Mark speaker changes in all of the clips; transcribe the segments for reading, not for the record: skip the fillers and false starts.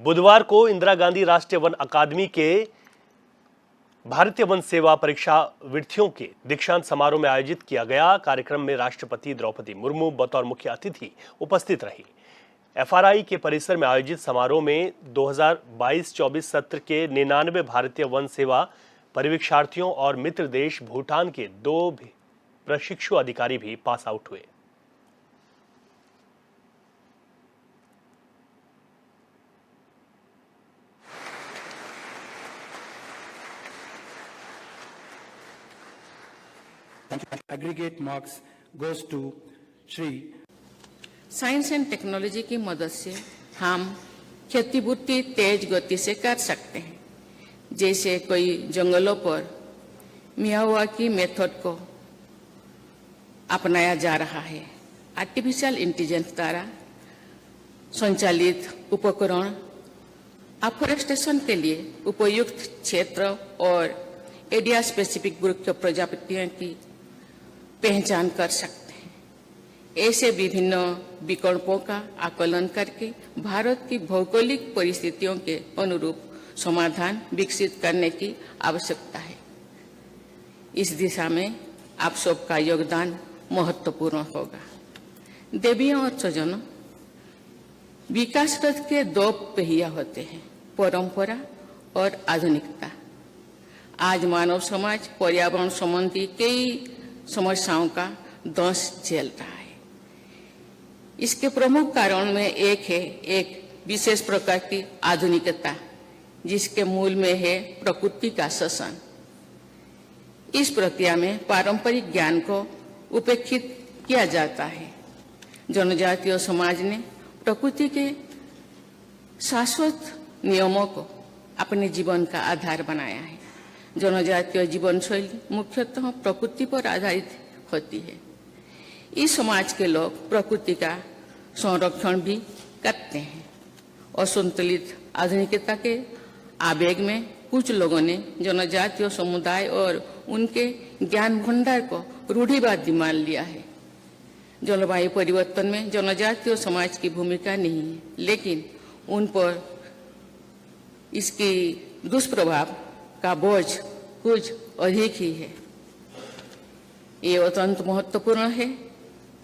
Speaker 1: बुधवार को इंदिरा गांधी राष्ट्रीय वन अकादमी के भारतीय वन सेवा परीक्षार्थियों के दीक्षांत समारोह में आयोजित किया गया कार्यक्रम में राष्ट्रपति द्रौपदी मुर्मू बतौर मुख्य अतिथि उपस्थित रही। एफआरआई के परिसर में आयोजित समारोह में 2022-24 सत्र के 99 भारतीय वन सेवा परीक्षार्थियों और मित्र देश भूटान के 2 प्रशिक्षु अधिकारी भी पास आउट हुए।
Speaker 2: Aggregate marks goes to Shri।
Speaker 3: Science and technology की मदद से हम क्षतिपूर्ति तेज गति से कर सकते हैं। जैसे कोई जंगलों पर मियावाकी मेथड को अपनाया जा रहा है। आर्टिफिशियल इंटेलिजेंस द्वारा संचालित उपकरण अफॉरेस्टेशन के लिए उपयुक्त क्षेत्र और एरिया स्पेसिफिक वृक्ष प्रजातियों की पहचान कर सकते हैं। ऐसे विभिन्न विकल्पों का आकलन करके भारत की भौगोलिक परिस्थितियों के अनुरूप समाधान विकसित करने की आवश्यकता है। इस दिशा में आप सबका योगदान महत्वपूर्ण होगा। देवियों और स्वजनों, विकास रथ के 2 पहिया होते हैं, परंपरा और आधुनिकता। आज मानव समाज पर्यावरण संबंधी कई समस्याओं का दंश झेल रहा है। इसके प्रमुख कारण में एक विशेष प्रकार की आधुनिकता, जिसके मूल में है प्रकृति का शोषण। इस प्रक्रिया में पारंपरिक ज्ञान को उपेक्षित किया जाता है। जनजातीय समाज ने प्रकृति के शाश्वत नियमों को अपने जीवन का आधार बनाया है। जनजातीय जीवन शैली मुख्यतः प्रकृति पर आधारित होती है। इस समाज के लोग प्रकृति का संरक्षण भी करते हैं। असंतुलित आधुनिकता के आवेग में कुछ लोगों ने जनजातीय समुदाय और उनके ज्ञान भंडार को रूढ़िवादी मान लिया है। जलवायु परिवर्तन में जनजातीय समाज की भूमिका नहीं है, लेकिन उन पर इसकी दुष्प्रभाव का बोझ कुछ अधिक ही है। ये अत्यंत महत्वपूर्ण है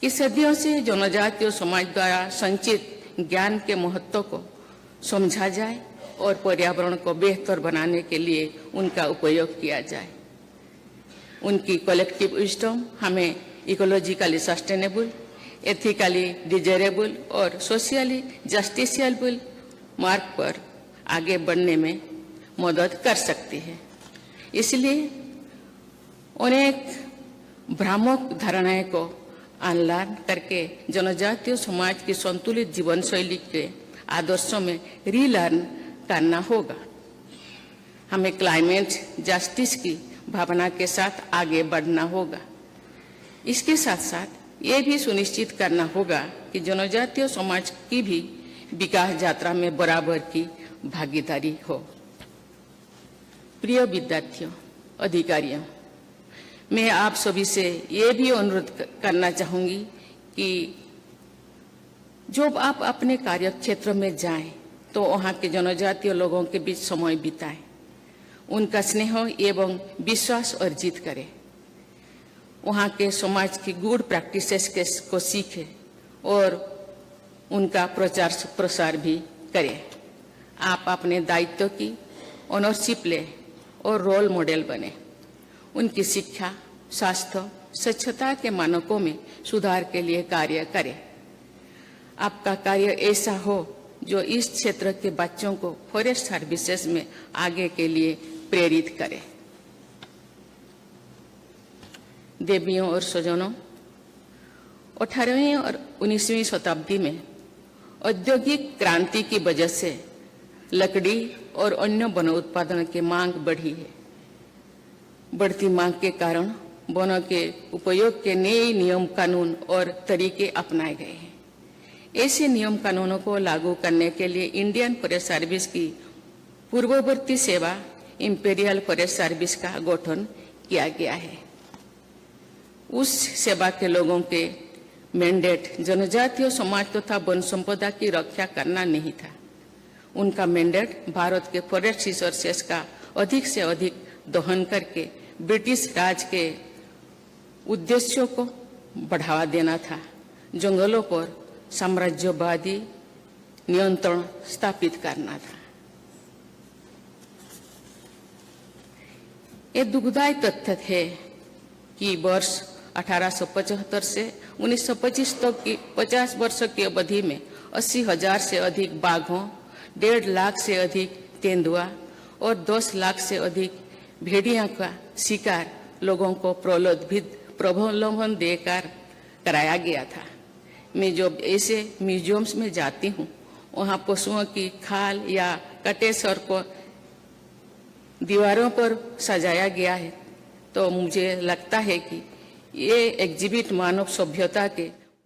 Speaker 3: कि सदियों से जनजातीय समाज द्वारा संचित ज्ञान के महत्व को समझा जाए और पर्यावरण को बेहतर बनाने के लिए उनका उपयोग किया जाए। उनकी कलेक्टिव विजडम हमें इकोलॉजिकली सस्टेनेबल, एथिकली डिजायरेबल और सोशली जस्टिसिएबल मार्ग पर आगे बढ़ने में मदद कर सकती है। इसलिए अनेक भ्रामक धारणाएं को अनलर्न करके जनजातीय समाज की संतुलित जीवन शैली के आदर्शों में रीलर्न करना होगा। हमें क्लाइमेट जस्टिस की भावना के साथ आगे बढ़ना होगा। इसके साथ साथ ये भी सुनिश्चित करना होगा कि जनजातीय समाज की भी विकास यात्रा में बराबर की भागीदारी हो। प्रिय विद्यार्थियों, अधिकारियों, मैं आप सभी से ये भी अनुरोध करना चाहूंगी कि जब आप अपने कार्य क्षेत्र में जाएं तो वहां के जनजातीय लोगों के बीच समय बिताएं, उनका स्नेह एवं विश्वास अर्जित करें, वहां के समाज की गुड प्रैक्टिसेस को सीखें और उनका प्रचार प्रसार भी करें। आप अपने दायित्व की ऑनरशिप लें और रोल मॉडल बने। उनकी शिक्षा, स्वास्थ्य, स्वच्छता के मानकों में सुधार के लिए कार्य करें। आपका कार्य ऐसा हो जो इस क्षेत्र के बच्चों को फॉरेस्ट सर्विसेज में आगे के लिए प्रेरित करे। देवियों और स्वजनों, 18वीं और 19वीं शताब्दी में औद्योगिक क्रांति की वजह से लकड़ी और अन्य वन उत्पादन की मांग बढ़ी है। बढ़ती मांग के कारण वनों के उपयोग के नए नियम कानून और तरीके अपनाए गए हैं। ऐसे नियम कानूनों को लागू करने के लिए इंडियन फॉरेस्ट सर्विस की पूर्ववर्ती सेवा इंपीरियल फॉरेस्ट सर्विस का गठन किया गया है। उस सेवा के लोगों के मैंडेट जनजातीय समाज तथा वन संपदा की रक्षा करना नहीं था, उनका मैंडेट भारत के फॉरेस्ट रिसोर्सेस का अधिक से अधिक दोहन करके ब्रिटिश राज के उद्देश्यों को बढ़ावा देना था, जंगलों पर साम्राज्यवादी नियंत्रण स्थापित करना था। ये दुखदायी तथ्य है कि वर्ष 1875 से 1925 तक की 50 वर्ष की अवधि में 80,000 से अधिक बाघों, 1.5 लाख से अधिक तेंदुआ और 10 लाख से अधिक भेड़िया का शिकार लोगों को प्रलोभन देकर कराया गया था। मैं जब ऐसे म्यूजियम्स में जाती हूँ, वहाँ पशुओं की खाल या कटे सर को दीवारों पर सजाया गया है, तो मुझे लगता है कि ये एग्जिबिट मानव सभ्यता के